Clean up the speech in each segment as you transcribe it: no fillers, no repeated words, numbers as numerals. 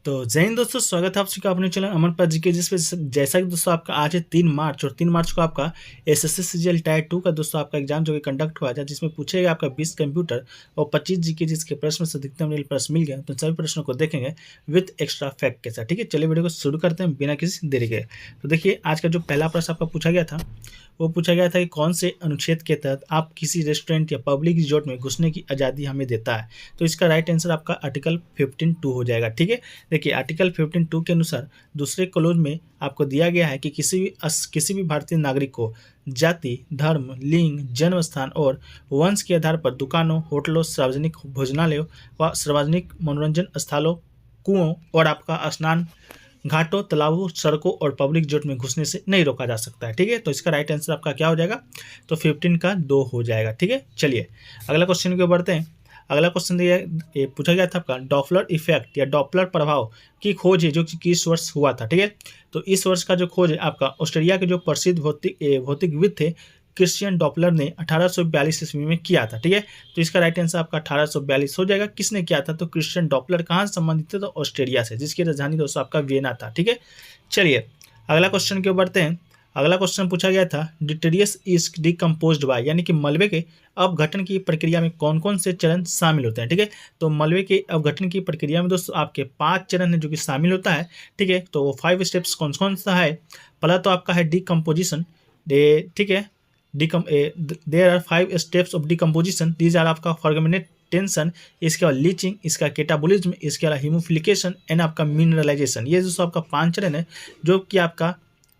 तो जय हिंद दोस्तों, स्वागत है आप सभी का अपने चैनल अमन पाजी के जिस पे जैसा कि दोस्तों आपका आज है 3 मार्च और 3 मार्च को आपका एसएससी सीजीएल टायर 2 का दोस्तों आपका एग्जाम जो कि कंडक्ट हुआ था, जिसमें पूछेगा आपका 20 कंप्यूटर और 25 जीके जिसके प्रश्न से अधिकतम रियल प्रश्न मिल गया। तो सभी प्रश्नों को देखेंगे विथ एक्स्ट्रा फैक्ट के साथ। ठीक है, चलिए वीडियो को शुरू करते हैं बिना किसी देरी के। तो देखिए, आज का जो पहला प्रश्न आपका पूछा गया था वो पूछा गया था कि कौन से अनुच्छेद के तहत आप किसी रेस्टोरेंट या पब्लिक रिजॉर्ट में घुसने की आज़ादी हमें देता है। तो इसका राइट आंसर आपका आर्टिकल 15(2) हो जाएगा। ठीक है, देखिए आर्टिकल 15(2) के अनुसार दूसरे क्लोज में आपको दिया गया है कि किसी भी भारतीय नागरिक को जाति, धर्म, लिंग, जन्म स्थान और वंश के आधार पर दुकानों, होटलों, सार्वजनिक भोजनालयों व सार्वजनिक मनोरंजन स्थलों, कुओं और आपका स्नान घाटों, तालाबों, सड़कों और पब्लिक जोट में घुसने से नहीं रोका जा सकता है। ठीक है, तो इसका राइट आंसर आपका क्या हो जाएगा? तो 15 का 2 हो जाएगा। ठीक है, चलिए अगला क्वेश्चन की ओर बढ़ते हैं। अगला क्वेश्चन ये पूछा गया था आपका डॉपलर इफेक्ट या डॉपलर प्रभाव की खोज है जो कि किस वर्ष हुआ था। ठीक है, तो इस वर्ष का जो खोज है आपका ऑस्ट्रेलिया के जो प्रसिद्ध भौतिकविद थे क्रिश्चियन डॉपलर ने 1842 ईस्वी में किया था। ठीक है, तो इसका राइट आंसर आपका 1842 हो जाएगा। किसने किया था? तो क्रिश्चियन डॉपलर कहाँ से संबंधित थे? तो ऑस्ट्रेलिया से, जिसकी राजधानी दोस्तों आपका वियना था। ठीक है, चलिए अगला क्वेश्चन की ओर बढ़ते हैं। अगला क्वेश्चन पूछा गया था डिटेरियस इज डिकम्पोज्ड बाय, यानी कि मलबे के अपघटन की प्रक्रिया में कौन कौन से चरण शामिल होते हैं। ठीक है, तो मलबे के अपघटन की प्रक्रिया में दोस्तों आपके 5 चरण है जो कि शामिल होता है। ठीक है, तो वो 5 स्टेप्स कौन कौन सा है? पहला तो आपका है डिकम्पोजिशन। ठीक है, there are 5 steps of decomposition. These are आपका फर्गमेंटेशन, इसके बाद लीचिंग, इसका कैटाबोलिज्म, इसके अलावा हीमोफिलिकेशन एंड आपका मिनरलाइजेशन। ये दोस्तों आपका 5 चरण है जो कि आपका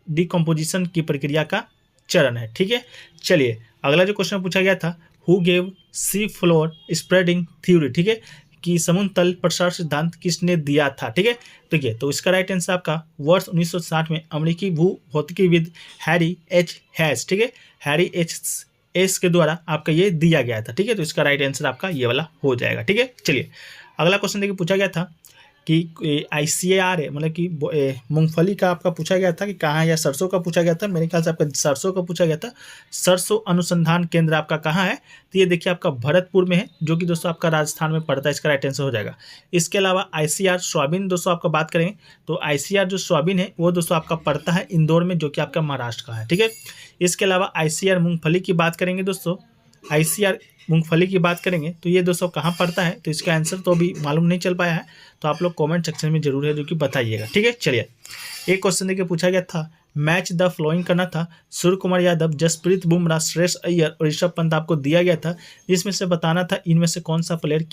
डिकम्पोजिशन की प्रक्रिया का चरण है। ठीक है, चलिए अगला जो क्वेश्चन पूछा गया था who gave sea floor spreading theory. ठीक है, कि समुद्र तल प्रसार सिद्धांत किसने दिया था। ठीक है, देखिए तो इसका राइट आंसर आपका वर्ष 1960 में अमेरिकी भू भौतिकीविद हैरी एच हैस, ठीक है, हैरी एच एस के द्वारा आपका ये दिया गया था। ठीक है, तो इसका राइट आंसर आपका ये वाला हो जाएगा। ठीक है, चलिए अगला क्वेश्चन देखिए पूछा गया था कि ICAR है, मतलब कि मूंगफली का आपका पूछा गया था कि कहाँ, या सरसों का पूछा गया था, मेरे ख्याल से आपका सरसों का पूछा गया था। सरसों अनुसंधान केंद्र आपका कहाँ है? तो ये देखिए आपका भरतपुर में है, जो कि दोस्तों आपका राजस्थान में पड़ता है। इसका राइट आंसर हो जाएगा। इसके अलावा ICAR सोयाबीन दोस्तों आपका बात करेंगे तो ICAR जो सोयाबीन है वो दोस्तों आपका पड़ता है इंदौर में, जो कि आपका महाराष्ट्र का है। ठीक है, इसके अलावा ICAR मूंगफली की बात करेंगे दोस्तों, ICAR मूंगफली की बात करेंगे तो ये दोस्तों कहाँ पड़ता है? तो इसका आंसर तो अभी मालूम नहीं चल पाया है, तो आप लोग कमेंट सेक्शन में जरूर है जो कि बताइएगा। ठीक है, चलिए एक क्वेश्चन देखिए पूछा गया था मैच द फ्लोइंग करना था। सूर्य कुमार यादव, जसप्रीत बुमराह, श्रेयस अय्यर और ऋषभ पंत आपको दिया गया था, जिसमें से बताना था इनमें से कौन सा प्लेयर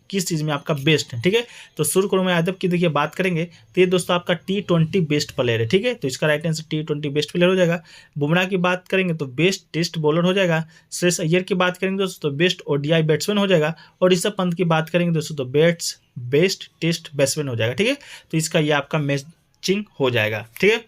किस चीज़ में आपका बेस्ट है। ठीक है, तो सूर्य कुमार यादव की देखिए बात करेंगे तो ये दोस्तों आपका T20 बेस्ट प्लेयर है। ठीक है, तो इसका right answer T20 best player हो जाएगा। बुमराह की बात करेंगे तो बेस्ट टेस्ट बॉलर हो जाएगा। श्रेयस अय्यर की बात करेंगे दोस्तों तो बेस्ट ODI बैट्समैन हो जाएगा। और ऋषभ पंत की बात करेंगे दोस्तों तो बेस्ट टेस्ट बैट्समैन हो जाएगा। ठीक है, तो इसका ये आपका मैचिंग हो जाएगा। ठीक है,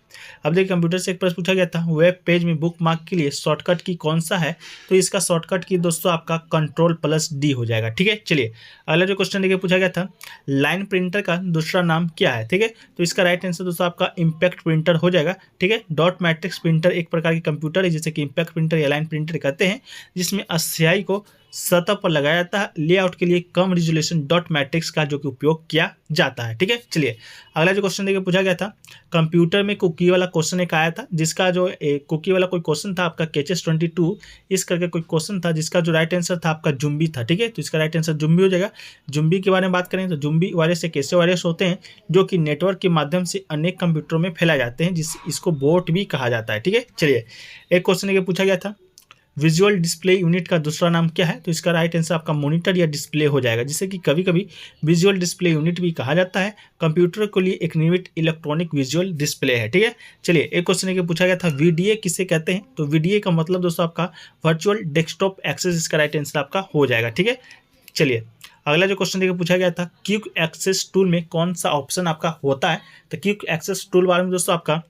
अब देखिए कंप्यूटर से एक प्रश्न पूछा गया था वेब पेज में बुक मार्क के लिए शॉर्टकट की कौन सा है? तो इसका शॉर्टकट की दोस्तों आपका Ctrl+D हो जाएगा। ठीक है, चलिए अगला जो क्वेश्चन देखिए पूछा गया था लाइन प्रिंटर का दूसरा नाम क्या है? ठीक है, तो इसका राइट आंसर दोस्तों आपका इम्पैक्ट प्रिंटर हो जाएगा। ठीक है, डॉट मैट्रिक्स प्रिंटर एक प्रकार की कंप्यूटर है जिसे कि इम्पैक्ट प्रिंटर या लाइन प्रिंटर कहते हैं, जिसमें स्याही को सतह पर लगाया जाता है। लेआउट के लिए कम रिजोल्यूशन डॉट मैट्रिक्स का जो कि उपयोग किया जाता है। ठीक है, चलिए अगला जो क्वेश्चन देखिए पूछा गया था कंप्यूटर में कुकी वाला क्वेश्चन एक आया था, जिसका जो कुकी वाला कोई क्वेश्चन था आपका कैचेस 22 इस करके कोई क्वेश्चन था, जिसका जो राइट आंसर था आपका जुम्बी था। ठीक है, तो इसका राइट आंसर जुम्बी हो जाएगा। जुम्बी के बारे में बात करें तो जुम्बी वायरस एक ऐसे वायरस होते हैं जो कि नेटवर्क के माध्यम से अनेक कंप्यूटरों में फैलाए जाते हैं, इसको बोट भी कहा जाता है। ठीक है, चलिए एक क्वेश्चन देखिए पूछा गया था विजुअल डिस्प्ले यूनिट का दूसरा नाम क्या है? तो इसका राइट आंसर आपका मॉनिटर या डिस्प्ले हो जाएगा, जिसे कि कभी कभी विजुअल डिस्प्ले यूनिट भी कहा जाता है। कंप्यूटर के लिए एक निर्मित इलेक्ट्रॉनिक विजुअल डिस्प्ले है। ठीक है, चलिए एक क्वेश्चन के पूछा गया था VDA किसे कहते हैं? तो VDA का मतलब दोस्तों आपका वर्चुअल डेस्कटॉप एक्सेस, इसका राइट आंसर आपका हो जाएगा। ठीक है, चलिए अगला जो क्वेश्चन देखिए पूछा गया था क्विक एक्सेस टूल में कौन सा ऑप्शन आपका होता है? तो क्विक एक्सेस टूल बारे में दोस्तों आपका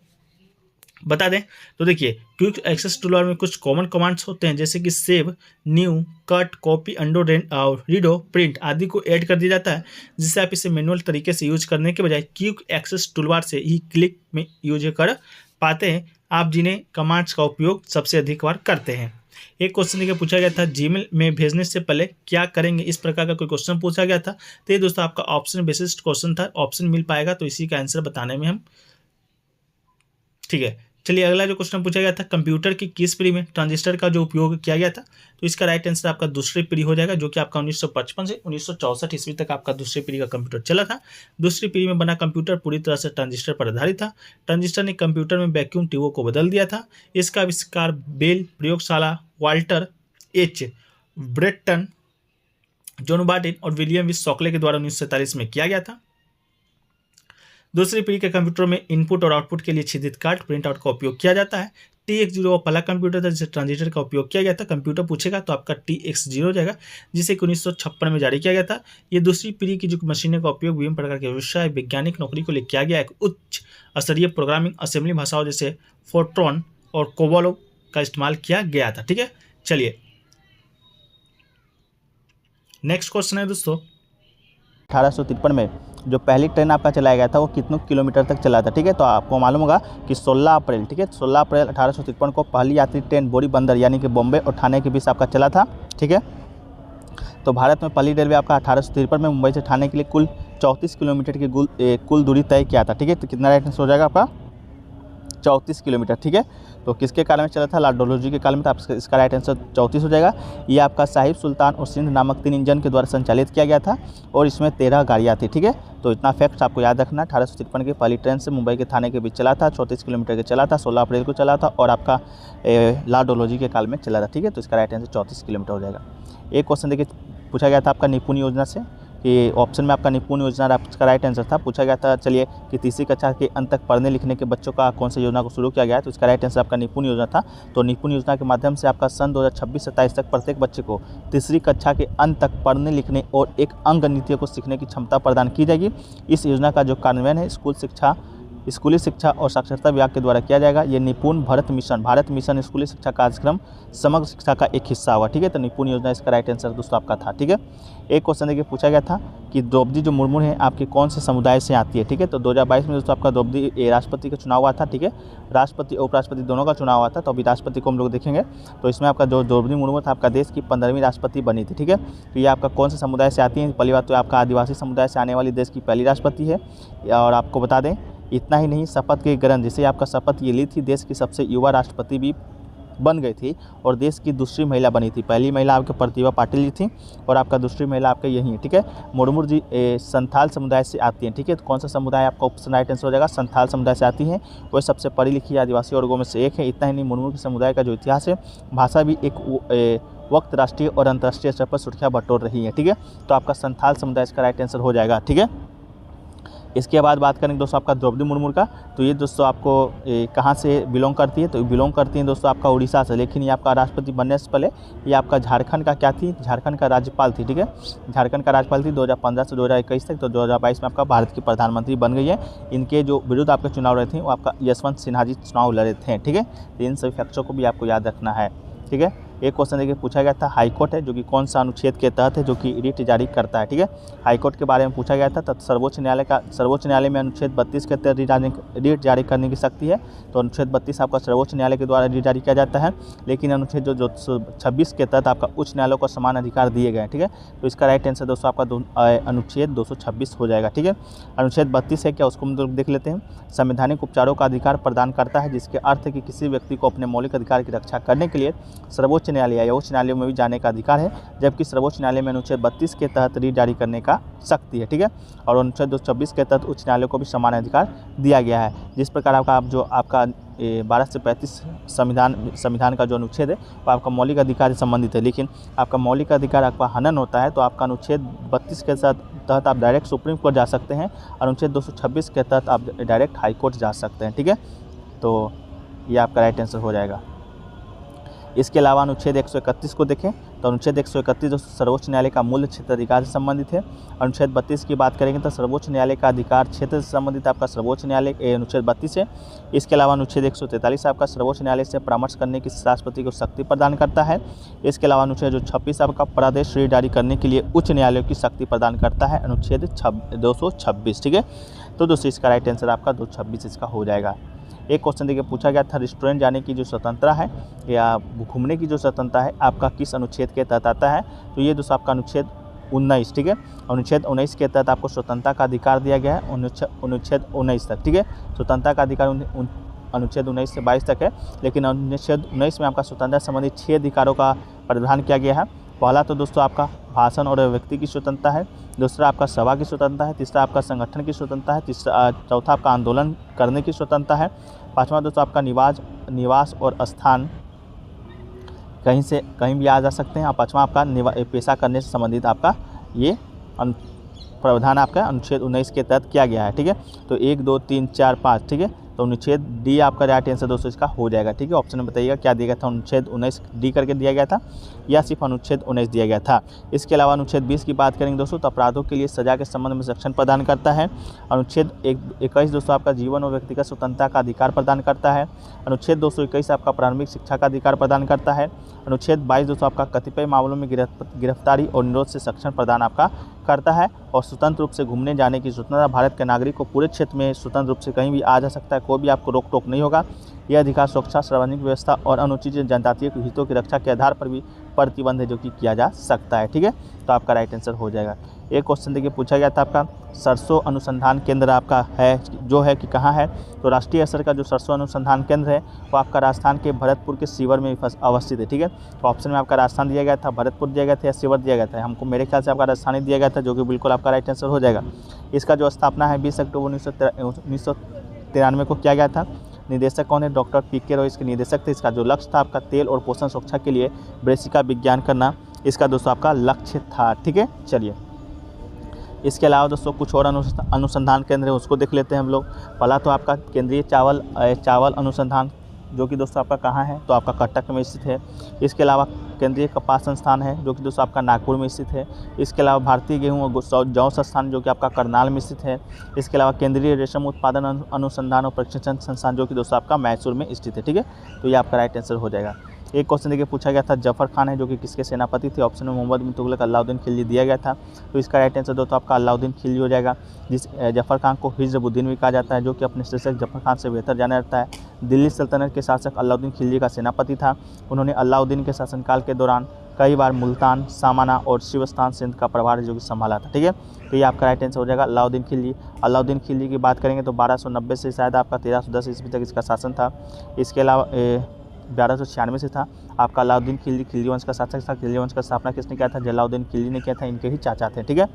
बता दें तो देखिए क्विक एक्सेस टूलबार में कुछ कॉमन कमांड्स होते हैं, जैसे कि सेव, न्यू, कट, कॉपी, अंडो, रीडो, प्रिंट आदि को ऐड कर दिया जाता है, जिससे आप इसे मैनुअल तरीके से यूज करने के बजाय क्विक एक्सेस टूलबार से ही क्लिक में यूज कर पाते हैं, आप जिन्हें कमांड्स का उपयोग सबसे अधिक बार करते हैं। एक क्वेश्चन देखिए पूछा गया था जीमेल में भेजने से पहले क्या करेंगे, इस प्रकार का कोई क्वेश्चन पूछा गया था। तो ये दोस्तों आपका ऑप्शन बेसिस्ड क्वेश्चन था, ऑप्शन मिल पाएगा तो इसी का आंसर बताने में हम, ठीक है। चलिए अगला जो क्वेश्चन पूछा गया था, कंप्यूटर की किस पीढ़ी में ट्रांजिस्टर का जो उपयोग किया गया था। तो इसका राइट आंसर आपका दूसरी पीढ़ी हो जाएगा, जो कि आपका 1955 से 1964 ईस्वी तक आपका दूसरी पीढ़ी का कंप्यूटर चला था। दूसरी पीढ़ी में बना कंप्यूटर पूरी तरह से ट्रांजिस्टर पर आधारित था। ट्रांजिस्टर ने कंप्यूटर में वैक्यूम ट्यूबों को बदल दिया था। इसका आविष्कार बेल प्रयोगशाला, Walter H Brattain, John Bardeen और विलियम शॉकले के द्वारा 1947 में किया गया था। दूसरी पीढ़ी के कंप्यूटरों में इनपुट और आउटपुट के लिए छेदित कार्ड प्रिंट आउट का उपयोग किया जाता है। TX0 पहला कंप्यूटर था जिसे ट्रांजिस्टर का उपयोग किया गया था। कंप्यूटर पूछेगा तो आपका TX0 हो जाएगा, जिसे 1956 में जारी किया गया था। ये दूसरी पीढ़ी की जो मशीनों का उपयोग विभिन्न प्रकार के व्यवसाय वैज्ञानिक नौकरी को लिए किया गया। एक उच्च स्तरीय प्रोग्रामिंग असेंबली भाषाओं जैसे फोर्ट्रॉन और कोबोलो का इस्तेमाल किया गया था, ठीक है। चलिए नेक्स्ट क्वेश्चन है दोस्तों, 1853 में जो पहली ट्रेन आपका चलाया गया था वो कितने किलोमीटर तक चला था, ठीक है। तो आपको मालूम होगा कि 16 अप्रैल, ठीक है, 16 अप्रैल 1853 को पहली यात्री ट्रेन बोरी बंदर यानी कि बॉम्बे और ठाणे के बीच आपका चला था, ठीक है। तो भारत में पहली रेलवे आपका 1853 में मुंबई से ठाणे के लिए कुल 34 किलोमीटर की कुल दूरी तय किया था, ठीक है। तो कितना राइट आंसर हो जाएगा आपका 34 किलोमीटर, ठीक है। तो किसके काल में चला था, लॉर्ड डलहौजी के काल में, तो इसका राइट आंसर 34 हो जाएगा। ये आपका साहिब सुल्तान और सिंध नामक 3 इंजन के द्वारा संचालित किया गया था और इसमें 13 गाड़ियाँ थी, ठीक है। तो इतना फैक्ट आपको याद रखना। 1853 की पहली ट्रेन से मुंबई के थाने के बीच चला था, 34 किलोमीटर के चला था, 16 अप्रैल को चला था और आपका लॉर्ड डलहौजी के काल में चला था, ठीक है। तो इसका राइट आंसर 34 किलोमीटर हो जाएगा। एक क्वेश्चन देखिए पूछा गया था आपका निपुण योजना से, कि ऑप्शन में आपका निपुण योजना आपका राइट आंसर था। पूछा गया था चलिए कि तीसरी कक्षा के अंत तक पढ़ने लिखने के बच्चों का कौन सी योजना को शुरू किया गया है। तो इसका राइट आंसर आपका निपुण योजना था। तो निपुण योजना के माध्यम से आपका सन 2026-27 तक प्रत्येक बच्चे को तीसरी कक्षा के अंत तक पढ़ने लिखने और एक अंक नीतियों को सीखने की क्षमता प्रदान की जाएगी। इस योजना का जो कार्यान्वयन है स्कूली शिक्षा और साक्षरता विभाग के द्वारा किया जाएगा। ये निपुण भारत मिशन स्कूली शिक्षा कार्यक्रम समग्र शिक्षा का एक हिस्सा हुआ, ठीक है। तो निपुण योजना इसका राइट आंसर दोस्तों आपका था, ठीक है। एक क्वेश्चन देखिए पूछा गया था कि द्रौपदी जो मुर्मू है आपके कौन से समुदाय से आती है, ठीक है। तो 2022 में दोस्तों आपका द्रौपदी राष्ट्रपति का चुनाव हुआ था, ठीक है। राष्ट्रपति और उपराष्ट्रपति दोनों का चुनाव हुआ था। तो अभी राष्ट्रपति को हम लोग देखेंगे। तो इसमें आपका जो द्रौपदी मुर्मू था आपका देश की 15वीं राष्ट्रपति बनी थी, ठीक है। तो ये आपका कौन से समुदाय से आती है, पहली बात तो आपका आदिवासी समुदाय से आने वाली देश की पहली राष्ट्रपति है। और आपको बता दें इतना ही नहीं, शपथ के ग्रहण जिसे आपका शपथ ये ली थी, देश की सबसे युवा राष्ट्रपति भी बन गई थी और देश की दूसरी महिला बनी थी। पहली महिला आपके प्रतिभा पाटिल जी थी और आपका दूसरी महिला आपके यही है, ठीक है। मुर्मू जी संथाल समुदाय से आती हैं, ठीक है। तो कौन सा समुदाय आपका ऑप्शन राइट आंसर हो जाएगा, संथाल समुदाय से आती हैं। वह सबसे पढ़ी लिखी आदिवासी वर्गों में से एक है। इतना ही नहीं, मुर्मू के समुदाय का जो इतिहास है, भाषा भी एक वक्त राष्ट्रीय और अंतर्राष्ट्रीय स्तर पर सुर्खियाँ बटोर रही है, ठीक है। तो आपका संथाल समुदाय इसका राइट आंसर हो जाएगा, ठीक है। इसके बाद बात करेंगे दोस्तों आपका द्रौपदी मुर्मू का। तो ये दोस्तों आपको कहाँ से बिलोंग करती है, तो बिलोंग करती हैं दोस्तों आपका उड़ीसा से। लेकिन ये आपका राष्ट्रपति बनने से पहले ये आपका झारखंड का क्या थी, झारखंड का राज्यपाल थी, ठीक है। झारखंड का राज्यपाल थी 2015 से 2021 तक। तो 2022 में आपका भारत की प्रधानमंत्री बन गई है। इनके जो विरुद्ध आपके चुनाव रहे थे वो आपका यशवंत सिन्हा जी चुनाव लड़े थे, ठीक है। तो इन सभी फैक्टर्स को भी आपको याद रखना है, ठीक है। एक क्वेश्चन देखिए पूछा गया था, हाईकोर्ट है जो कि कौन सा अनुच्छेद के तहत है जो कि रिट जारी करता है, ठीक है। हाईकोर्ट के बारे में पूछा गया था। तो सर्वोच्च न्यायालय में अनुच्छेद 32 के तहत रिट जारी करने की शक्ति है। तो अनुच्छेद 32 आपका सर्वोच्च न्यायालय के द्वारा रिट जारी किया जाता है। लेकिन अनुच्छेद जो 226 के तहत आपका उच्च न्यायालयों को समान अधिकार दिए गए हैं, ठीक है। तो इसका राइट आंसर दोस्तों आपका अनुच्छेद 226 हो जाएगा, ठीक है। अनुच्छेद 32 है क्या, उसको हम लोग देख लेते हैं। संवैधानिक उपचारों का अधिकार प्रदान करता है, जिसके अर्थ है कि किसी व्यक्ति को अपने मौलिक अधिकार की रक्षा करने के लिए सर्वोच्च न्यायालय या उच्च न्यायालय में भी जाने का अधिकार है। जबकि सर्वोच्च न्यायालय में अनुच्छेद 32 के तहत रिट जारी करने का शक्ति है, ठीक है। और अनुच्छेद 226 के तहत उच्च न्यायालय को भी समान अधिकार दिया गया है। जिस प्रकार आपका 12 से 35 संविधान का जो अनुच्छेद है वो आपका मौलिक अधिकार से संबंधित है। लेकिन आपका मौलिक अधिकार आपका हनन होता है तो आपका अनुच्छेद 32 के तहत आप डायरेक्ट सुप्रीम कोर्ट जा सकते हैं। अनुच्छेद 226 के तहत आप डायरेक्ट हाई कोर्ट जा सकते हैं, ठीक है। तो ये आपका राइट आंसर हो जाएगा। इसके अलावा अनुच्छेद 131 को देखें तो अनुच्छेद 131 जो सर्वोच्च न्यायालय का मूल क्षेत्र अधिकार से संबंधित है। अनुच्छेद 32 की बात करेंगे तो सर्वोच्च न्यायालय का अधिकार क्षेत्र से संबंधित आपका सर्वोच्च न्यायालय अनुच्छेद 32 है। इसके अलावा अनुच्छेद 143 आपका सर्वोच्च न्यायालय से परामर्श करने की राष्ट्रपति को शक्ति प्रदान करता है। इसके अलावा अनुच्छेद जो 26 आपका प्रदेश रिट जारी करने के लिए उच्च न्यायालयों की शक्ति प्रदान करता है, अनुच्छेद 226, ठीक है। तो दोस्तों इसका राइट आंसर आपका 226 इसका हो जाएगा। एक क्वेश्चन देखिए पूछा गया था, रेस्टोरेंट जाने की जो स्वतंत्रता है या घूमने की जो स्वतंत्रता है आपका किस अनुच्छेद के तहत आता है? तो ये दोस्तों आपका अनुच्छेद 19, ठीक है। अनुच्छेद 19 के तहत आपको स्वतंत्रता का अधिकार दिया गया है, अनुच्छेद 19 तक, ठीक है। स्वतंत्रता का अधिकार अनुच्छेद 19 से 22 तक है, लेकिन अनुच्छेद 19 में आपका स्वतंत्रता संबंधी 6 अधिकारों का प्रावधान किया गया है। पहला तो दोस्तों आपका भाषण और अभिव्यक्ति की स्वतंत्रता है, दूसरा आपका सभा की स्वतंत्रता है, तीसरा आपका संगठन की स्वतंत्रता है, चौथा आपका आंदोलन करने की स्वतंत्रता है, पाँचवा दोस्तों आपका निवास और स्थान कहीं भी आ जा सकते हैं, और पाँचवा आपका पेशा करने से संबंधित आपका ये प्रावधान आपका अनुच्छेद 19 के तहत किया गया है, ठीक है। तो 1 2 3 4 5, ठीक है। तो अनुच्छेद डी आपका राइट आंसर दोस्तों इसका हो जाएगा, ठीक है। ऑप्शन में बताइएगा क्या दिया गया था, अनुच्छेद 19 डी करके दिया गया था या सिर्फ अनुच्छेद 19 दिया गया था। इसके अलावा अनुच्छेद 20 की बात करेंगे दोस्तों, तो अपराधों के लिए सजा के संबंध में संरक्षण प्रदान करता है। अनुच्छेद 21 दोस्तों आपका जीवन और व्यक्तिगत स्वतंत्रता का अधिकार प्रदान करता है। अनुच्छेद 221 आपका प्रारंभिक शिक्षा का अधिकार प्रदान करता है। अनुच्छेद 22 दोस्तों आपका कतिपय मामलों में गिरफ्तारी और निरोध से संरक्षण प्रदान आपका करता है। और स्वतंत्र रूप से घूमने जाने की स्वतंत्रता, भारत के नागरिक को पूरे क्षेत्र में स्वतंत्र रूप से कहीं भी आ जा सकता है, कोई भी आपको रोक टोक नहीं होगा। यह अधिकार सुरक्षा, सार्वजनिक व्यवस्था और अनुसूचित जनजातीय हितों की रक्षा के आधार पर भी प्रतिबंध है जो कि किया जा सकता है, ठीक है। तो आपका राइट आंसर हो जाएगा। एक क्वेश्चन देखिए पूछा गया था आपका, सरसों अनुसंधान केंद्र आपका है कि कहाँ है? तो राष्ट्रीय स्तर का जो सरसों अनुसंधान केंद्र है वो आपका राजस्थान के भरतपुर के शिवर में अवस्थित है, ठीक है। तो ऑप्शन में आपका राजस्थान दिया गया था, भरतपुर दिया गया था या शिवर दिया गया था? हमको मेरे ख्याल से आपका राजस्थानी दिया गया था, जो कि बिल्कुल आपका राइट आंसर हो जाएगा। इसका जो स्थापना है 20 अक्टूबर 1993 को किया गया था। निदेशक कौन है? Doctor PK. रॉय इसके निदेशक थे। इसका जो लक्ष्य था आपका तेल और पोषण सुरक्षा के लिए ब्रेसी का विज्ञान करना, इसका दोस्तों आपका लक्ष्य था, ठीक है। चलिए इसके अलावा दोस्तों कुछ और अनुसंधान केंद्र है उसको देख लेते हैं हम लोग। पहला तो आपका केंद्रीय चावल अनुसंधान, जो कि दोस्तों आपका कहाँ है? तो आपका कटक में स्थित है। इसके अलावा केंद्रीय कपास संस्थान है जो कि दोस्तों आपका नागपुर में स्थित है। इसके अलावा भारतीय गेहूं और जौ संस्थान जो कि आपका करनाल में स्थित है। इसके अलावा केंद्रीय रेशम उत्पादन अनुसंधान और प्रशिक्षण संस्थान जो कि दोस्तों आपका मैसूर में स्थित है, ठीक है। तो ये आपका राइट आंसर हो जाएगा। एक क्वेश्चन देखिए पूछा गया था, जफर खान है जो कि किसके सेनापति थे? ऑप्शन में मोहम्मद बिन तुगलक, अलाउद्दीन खिलजी दिया गया था। तो इसका राइट आंसर दोस्तों आपका अलाउद्दीन खिलजी हो जाएगा। जिस जफर खान को हिजबुद्दीन भी कहा जाता है, जो कि अपने शीर्षक जफर खान से बेहतर जाना जाता है। दिल्ली सल्तनत के शासक अलाउद्दीन खिलजी का सेनापति था। उन्होंने अलाउद्दीन के शासनकाल के दौरान कई बार मुल्तान, सामाना और शिवस्तान सिंध का प्रभार जो कि संभाला था, ठीक है। तो ये आपका राइट आंसर हो जाएगा अलाउद्दीन खिलजी। अलाउद्दीन खिलजी की बात करेंगे तो 1290 से शायद आपका 1310 ईस्वी तक इसका शासन था। इसके अलावा 1296 से था आपका अलाउद्दीन खिलजी। खिलजी वंश का शासक था। खिलजी वंश का स्थापना किसने किया था? जलालुद्दीन खिलजी ने किया था। इनके ही चाचा थे, ठीक है।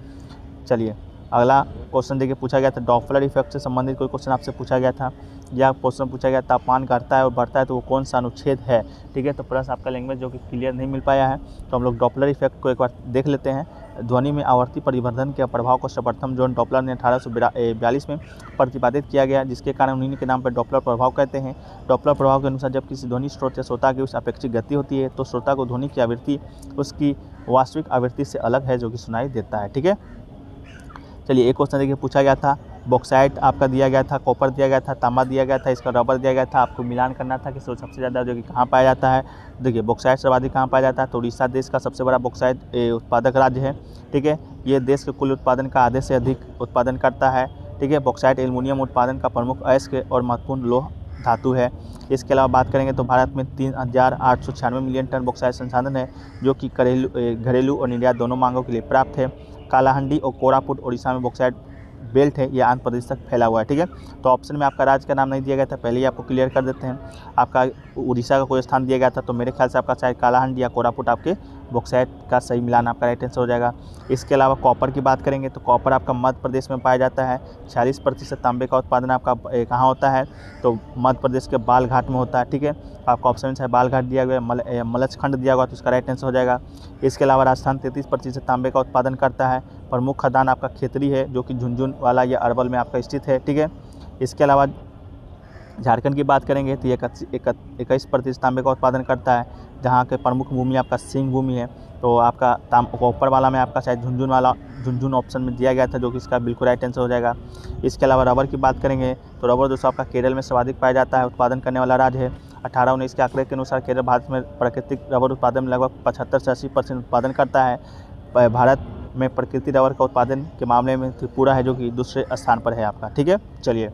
चलिए अगला क्वेश्चन देखिए पूछा गया था, डॉपलर इफेक्ट से संबंधित कोई क्वेश्चन आपसे पूछा गया था या क्वेश्चन पूछा गया तापमान घटता है और बढ़ता है तो वो कौन सा अनुच्छेद है, ठीक है। तो प्लस आपका लैंग्वेज जो कि क्लियर नहीं मिल पाया है, तो हम लोग डॉपलर इफेक्ट को एक बार देख लेते हैं। ध्वनि में आवर्ती परिवर्धन के प्रभाव को सर्वप्रथम जॉन डॉपलर ने 1842 में प्रतिपादित किया गया, जिसके कारण उन्हीं के नाम पर डॉपलर प्रभाव कहते हैं। डॉपलर प्रभाव के अनुसार जब किसी ध्वनि स्रोत या श्रोता की उस अपेक्षित गति होती है तो श्रोता को ध्वनि की आवृत्ति उसकी वास्तविक आवृत्ति से अलग है जो कि सुनाई देता है, ठीक है। चलिए एक क्वेश्चन देखिए पूछा गया था, बॉक्साइट आपका दिया गया था, कॉपर दिया गया था, तांबा दिया गया था, इसका रबर दिया गया था। आपको मिलान करना था कि सबसे ज़्यादा जो कि कहाँ पाया जाता है। देखिए बॉक्साइट सर्वाधिक कहाँ पाया जाता है? तो उड़ीसा देश का सबसे बड़ा बॉक्साइट उत्पादक राज्य है, ठीक है। ये देश के कुल उत्पादन का आधे से अधिक उत्पादन करता है, ठीक है। बॉक्साइट एल्युमिनियम उत्पादन का प्रमुख अयस्क और महत्वपूर्ण लोह धातु है। इसके अलावा बात करेंगे तो भारत में 3896 मिलियन टन बॉक्साइट संसाधन है जो कि घरेलू और निर्यात दोनों मांगों के लिए प्राप्त है। कालाहंडी और कोरापुट उड़ीसा में बॉक्साइट बेल्ट है, ये आंध्र प्रदेश तक फैला हुआ है, ठीक है। तो ऑप्शन में आपका राज्य का नाम नहीं दिया गया था, पहले ही आपको क्लियर कर देते हैं। आपका उड़ीसा का कोई स्थान दिया गया था, तो मेरे ख्याल से आपका शायद कालाहंडी या कोरापुट आपके बॉक्साइट का सही मिलान आपका राइट आंसर हो जाएगा। इसके अलावा कॉपर की बात करेंगे तो कॉपर आपका मध्य प्रदेश में पाया जाता है। 46% तांबे का उत्पादन आपका कहाँ होता है? तो मध्य प्रदेश के बालघाट में होता है, ठीक है। आपका ऑप्शन में चाहे बालघाट दिया गया, मलचखंड दिया हुआ, तो इसका राइट आंसर हो जाएगा। इसके अलावा राजस्थान 33% तांबे का उत्पादन करता है। प्रमुख खदान आपका खेतरी है जो कि झुंझुन वाला या अरवल में आपका स्थित है, ठीक है। इसके अलावा झारखंड की बात करेंगे तो ये 21% तांबे का उत्पादन करता है, जहाँ के प्रमुख भूमि आपका सिंह भूमि है। तो आपका कॉपर वाला में आपका शायद झुंझुन ऑप्शन में दिया गया था, जो कि इसका बिल्कुल राइट आंसर हो जाएगा। इसके अलावा रबर की बात करेंगे तो रबर दोस्तों आपका केरल में सर्वाधिक पाया जाता है, उत्पादन करने वाला राज्य है। 1819 के आंकड़े के अनुसार केरल भारत में प्राकृतिक रबर उत्पादन में लगभग 75 से 80% उत्पादन करता है। भारत में प्राकृतिक रबर का उत्पादन के मामले में त्रिपुरा है जो कि दूसरे स्थान पर है आपका, ठीक है। चलिए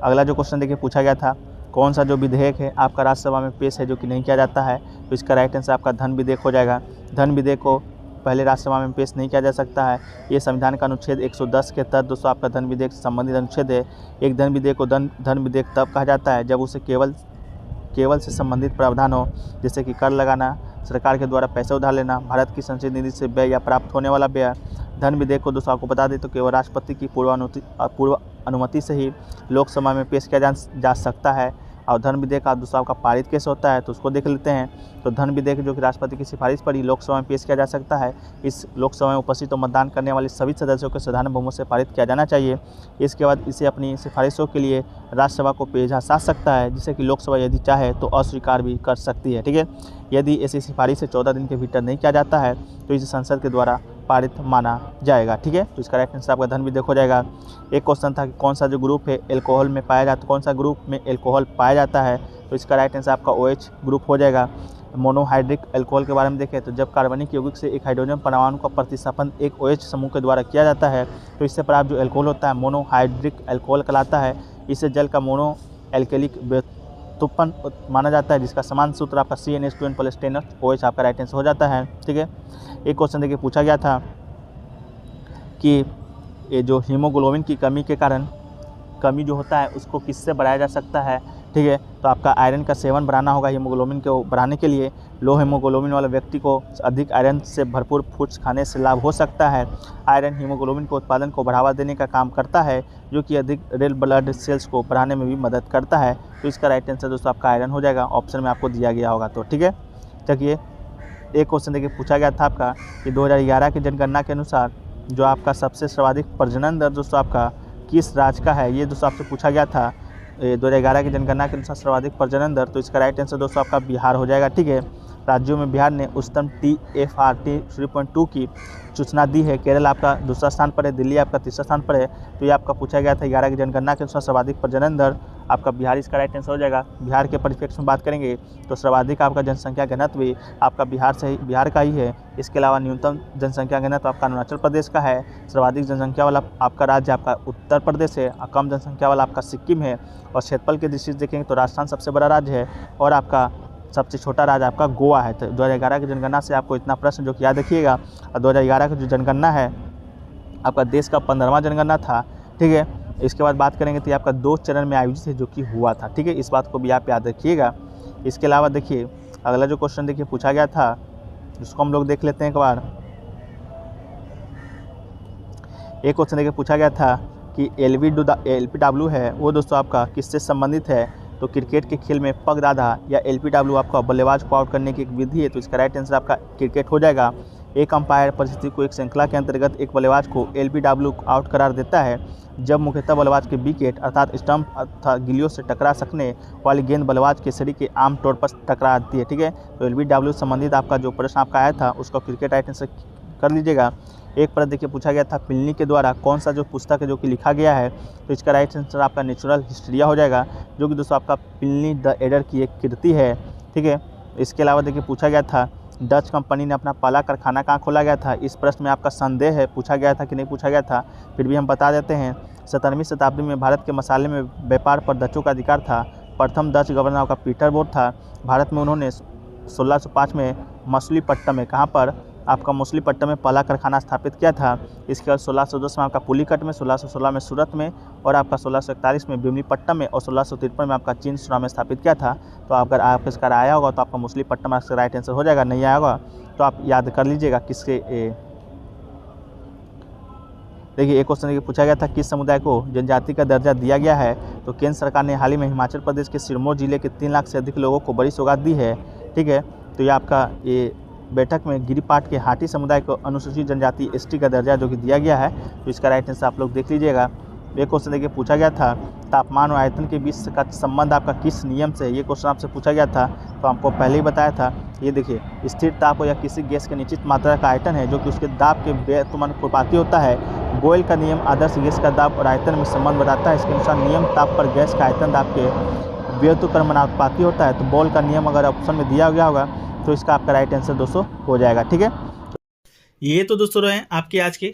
अगला जो क्वेश्चन देखिए पूछा गया था, कौन सा जो विधेयक है आपका राज्यसभा में पेश है जो कि नहीं किया जाता है, तो इसका राइट आंसर आपका धन विधेयक हो जाएगा। धन विधेयक को पहले राज्यसभा में पेश नहीं किया जा सकता है। ये संविधान का अनुच्छेद 110 के तहत दोस्तों आपका धन विधेयक से संबंधित अनुच्छेद है। एक धन विधेयक को धन विधेयक तब कहा जाता है जब उसे केवल से संबंधित प्रावधान हो, जैसे कि कर लगाना, सरकार के द्वारा पैसे उधार लेना, भारत की संचित निधि से व्यय या प्राप्त होने वाला व्यय। धन विधेयक को दोस्तों आपको बता दें तो केवल राष्ट्रपति की पूर्व अनुमति से ही लोकसभा में पेश किया जा सकता है। और धन विधेयक का दोस्तों आपका पारित कैसे होता है तो उसको देख लेते हैं। तो धन विधेयक जो कि राष्ट्रपति की सिफारिश पर ही लोकसभा में पेश किया जा सकता है। इस लोकसभा में उपस्थित और मतदान करने वाले सभी सदस्यों को साधारण बहुमत से पारित किया जाना चाहिए। इसके बाद इसे अपनी सिफारिशों के लिए राज्यसभा को भेजा जा सकता है, जिसे कि लोकसभा यदि चाहे तो अस्वीकार भी कर सकती है। ठीक है, यदि ऐसी सिफारिश से 14 दिन के भीतर नहीं किया जाता है तो इसे संसद के द्वारा पारित माना जाएगा। ठीक है, तो इसका राइट आंसर आपका धन विधेयक हो जाएगा। एक क्वेश्चन था कि कौन सा जो ग्रुप है एल्कोहल में पाया जाता है, कौन सा ग्रुप में एल्कोहल पाया जाता है, तो इसका राइट आंसर आपका OH ग्रुप हो जाएगा। मोनोहाइड्रिक अल्कोहल के बारे में देखें तो जब कार्बनिक यौगिक से एक हाइड्रोजन परमाणु का प्रतिस्थापन एक OH समूह के द्वारा किया जाता है तो इससे प्राप्त जो अल्कोहल होता है मोनोहाइड्रिक अल्कोहल कहलाता है। इसे जल का मोनो एल्केलिक व्युत्पन्न माना जाता है, जिसका समान सूत्र आपका CnH2n+10OH आपका राइट आंसर हो जाता है। ठीक है, एक क्वेश्चन देखिए पूछा गया था कि ये जो हीमोग्लोबिन की कमी के कारण कमी जो होता है उसको किससे बढ़ाया जा सकता है। ठीक है, तो आपका आयरन का सेवन बढ़ाना होगा हीमोग्लोबिन को बढ़ाने के लिए। लो हीमोग्लोबिन वाले व्यक्ति को अधिक आयरन से भरपूर फूड्स खाने से लाभ हो सकता है। आयरन हीमोग्लोबिन के उत्पादन को बढ़ावा देने का काम करता है, जो कि अधिक रेड ब्लड सेल्स को बढ़ाने में भी मदद करता है। तो इसका राइट आंसर दोस्तों आपका आयरन हो जाएगा, ऑप्शन में आपको दिया गया होगा। तो ठीक है, चलिए एक क्वेश्चन देखिए पूछा गया था आपका कि 2011 की जनगणना के अनुसार जो आपका सबसे सर्वाधिक प्रजनन दर दोस्तों आपका किस राज्य का है, ये दोस्तों आपसे पूछा गया था। 2011 की जनगणना के अनुसार सर्वाधिक प्रजनन दर, तो इसका राइट आंसर दोस्तों आपका बिहार हो जाएगा। ठीक है, राज्यों में बिहार ने उच्चतम TFR 3.2 की सूचना दी है। केरल आपका दूसरा स्थान पर है, दिल्ली आपका तीसरा स्थान पर है। तो ये आपका पूछा गया था 11 की जनगणना के अनुसार सर्वाधिक प्रजनन दर आपका बिहार, इसका राइट आंसर हो जाएगा। बिहार के परिप्रेक्ष्य में बात करेंगे तो सर्वाधिक आपका जनसंख्या घनत्व भी आपका बिहार का ही है। इसके अलावा न्यूनतम जनसंख्या घनत्व आपका अरुणाचल प्रदेश का है। सर्वाधिक जनसंख्या वाला आपका राज्य आपका उत्तर प्रदेश है और कम जनसंख्या वाला आपका सिक्किम है। और क्षेत्रफल की दृष्टि से देखेंगे तो राजस्थान सबसे बड़ा राज्य है और आपका सबसे छोटा राज्य आपका गोवा है। तो 2011 की जनगणना से आपको इतना प्रश्न जो कि याद रखिएगा। और 2011 की जो जनगणना है आपका देश का 15वां जनगणना था। ठीक है, इसके बाद बात करेंगे तो ये आपका 2 चरण में आयोजित है जो कि हुआ था। ठीक है, इस बात को भी आप याद रखिएगा। इसके अलावा देखिए अगला जो क्वेश्चन देखिए पूछा गया था, जिसको हम लोग देख लेते हैं एक बार। एक क्वेश्चन देखिए पूछा गया था कि LBW है वो दोस्तों आपका किससे संबंधित है, तो क्रिकेट के खेल में पगदादा या LBW आपका बल्लेबाज को आउट करने की एक विधि है। तो इसका राइट आंसर आपका क्रिकेट हो जाएगा। एक अंपायर परिस्थिति को एक श्रृंखला के अंतर्गत एक बल्लेबाज को LBW आउट करार देता है जब मुख्यतः बल्लेबाज के विकेट अर्थात स्टंप अर्थात गिलियों से टकरा सकने वाली गेंद बल्लेबाज के शरीर के आम तौर पर टकरा आती है। ठीक है, तो LBW संबंधित आपका जो प्रश्न आपका आया था उसको क्रिकेट राइट आंसर कर लीजिएगा। एक प्रश्न देखिए पूछा गया था पिलनी के द्वारा कौन सा जो पुस्तक है जो कि लिखा गया है, तो इसका राइट आंसर आपका नेचुरल हिस्ट्रिया हो जाएगा, जो कि दोस्तों आपका पिलनी द एडर की एक कृति है। ठीक है, इसके अलावा देखिए पूछा गया था डच कंपनी ने अपना पहला कारखाना कहाँ खोला गया था। इस प्रश्न में आपका संदेह है पूछा गया था कि नहीं पूछा गया था, फिर भी हम बता देते हैं। 17वीं शताब्दी में भारत के मसाले में व्यापार पर डचों का अधिकार था। प्रथम डच गवर्नर आपका पीटरबोर्ग था। भारत में उन्होंने 1605 में मछलीपट्टम में कहाँ पर आपका मछलीपट्टम में पहला कारखाना स्थापित किया था। इसके बाद 1610 में आपका पुलिकट में, 1616 में सूरत में और आपका 1641 में बिमलीपट्टम में और 1653 में आपका चिनसुरा में स्थापित किया था। तो अगर आप इसका आया होगा तो आपका मछलीपट्टम आपका राइट आंसर हो जाएगा, नहीं आया होगा तो आप याद कर लीजिएगा किसके। देखिए एक क्वेश्चन पूछा गया था किस समुदाय को जनजाति का दर्जा दिया गया है, तो केंद्र सरकार ने हाल ही में हिमाचल प्रदेश के सिरमौर जिले के 3 लाख से अधिक लोगों को बड़ी सौगात दी है। ठीक है, तो ये आपका ये बैठक में गिरिपाट के हाटी समुदाय को अनुसूचित जनजाति ST का दर्जा जो कि दिया गया है। तो इसका राइट आंसर आप लोग देख लीजिएगा। एक क्वेश्चन देखिए पूछा गया था तापमान और आयतन के बीच का संबंध आपका किस नियम से है, ये क्वेश्चन आपसे पूछा गया था। तो आपको पहले ही बताया था, ये देखिए स्थिर ताप या किसी गैस के निश्चित मात्रा का आयतन है जो कि उसके दाब के व्यनुपाती होता है। बोयल का नियम आदर्श गैस का दाब और आयतन में संबंध बताता है। इसके अनुसार नियम ताप पर गैस का आयतन दाब के व्युत्क्रमानुपाती होता है। तो बोयल का नियम अगर ऑप्शन में दिया गया होगा तो इसका आपका राइट आंसर दोस्तों हो जाएगा। ठीक है, ये तो दोस्तों रहे आपके आज के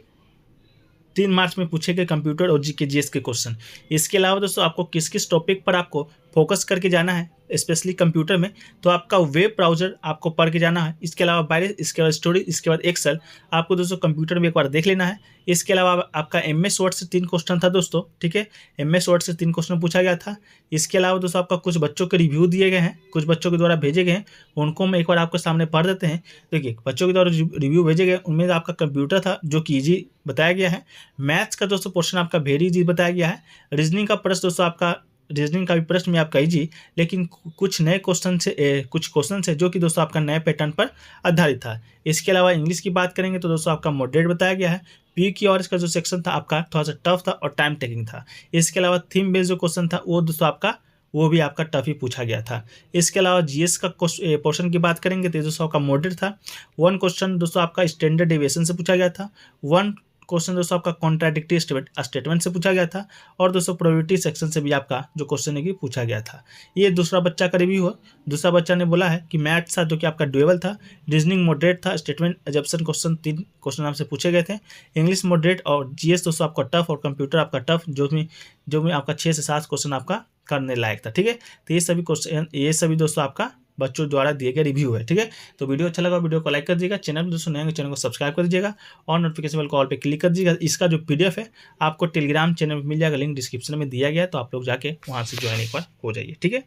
3 मार्च में पूछे गए कंप्यूटर और जीके जीएस के क्वेश्चन। इसके अलावा दोस्तों आपको किस किस टॉपिक पर आपको फोकस करके जाना है स्पेशली कंप्यूटर में, तो आपका वेब ब्राउज़र आपको पढ़ के जाना है। इसके अलावा बायस, इसके बाद स्टोरेज, इसके बाद एक्सेल आपको दोस्तों कंप्यूटर में एक बार देख लेना है। इसके अलावा आपका एमएस वर्ड से 3 क्वेश्चन था दोस्तों, ठीक है, एमएस वर्ड से 3 क्वेश्चन पूछा गया था। इसके अलावा दोस्तों आपका कुछ बच्चों के रिव्यू दिए गए हैं, कुछ बच्चों के द्वारा भेजे गए हैं, उनको हम एक बार आपके सामने पढ़ देते हैं। देखिए बच्चों के द्वारा रिव्यू भेजे गए उनमें आपका कंप्यूटर था जो कि ईजी बताया गया है। मैथ्स का दोस्तों पोर्शन आपका वेरी ईजी बताया गया है। रीजनिंग का प्रश्न दोस्तों आपका, रीजनिंग का भी प्रश्न में आपका ईजी, लेकिन कुछ नए क्वेश्चन से कुछ क्वेश्चन है जो कि दोस्तों आपका नए पैटर्न पर आधारित था। इसके अलावा इंग्लिश की बात करेंगे तो दोस्तों आपका मॉडरेट बताया गया है। पी की और इसका जो सेक्शन था आपका थोड़ा सा टफ था और टाइम टेकिंग था। इसके अलावा थीम बेस्ड जो क्वेश्चन था वो दोस्तों आपका वो भी आपका टफ ही पूछा गया था। इसके अलावा जीएस का पोर्शन की बात करेंगे तो दोस्तों आपका मॉडरेट था। 1 क्वेश्चन दोस्तों आपका स्टैंडर्ड डेविएशन से पूछा गया था। 1 क्वेश्चन दोस्तों आपका कॉन्ट्राडिक्टरी स्टेटमेंट से पूछा गया था। और दोस्तों प्रोबेबिलिटी सेक्शन से भी आपका जो क्वेश्चन है कि पूछा गया था। ये दूसरा बच्चा का रिव्यू है। दूसरा बच्चा ने बोला है कि मैथ्स था जो कि आपका डुएबल था, रीजनिंग मॉडरेट था, स्टेटमेंट एजम्पशन क्वेश्चन 3 क्वेश्चन आपसे पूछे गए थे, इंग्लिश मॉडरेट और जीएस दोस्तों आपका टफ और कंप्यूटर आपका टफ, जो में आपका 6 से 7 क्वेश्चन आपका करने लायक था। ठीक है, तो ये सभी दोस्तों आपका बच्चों द्वारा दिए गए रिव्यू है। ठीक है, तो वीडियो अच्छा लगा वीडियो को लाइक कर दीजिएगा, चैनल में दोस्तों नए हैं चैनल को सब्सक्राइब कर दीजिएगा और नोटिफिकेशन बेल कॉल पे क्लिक कर दीजिएगा। इसका जो पीडीएफ है आपको टेलीग्राम चैनल में मिल जाएगा, लिंक डिस्क्रिप्शन में दिया गया है, तो आप लोग जाके वहाँ से ज्वाइन एक बार हो जाइए। ठीक है।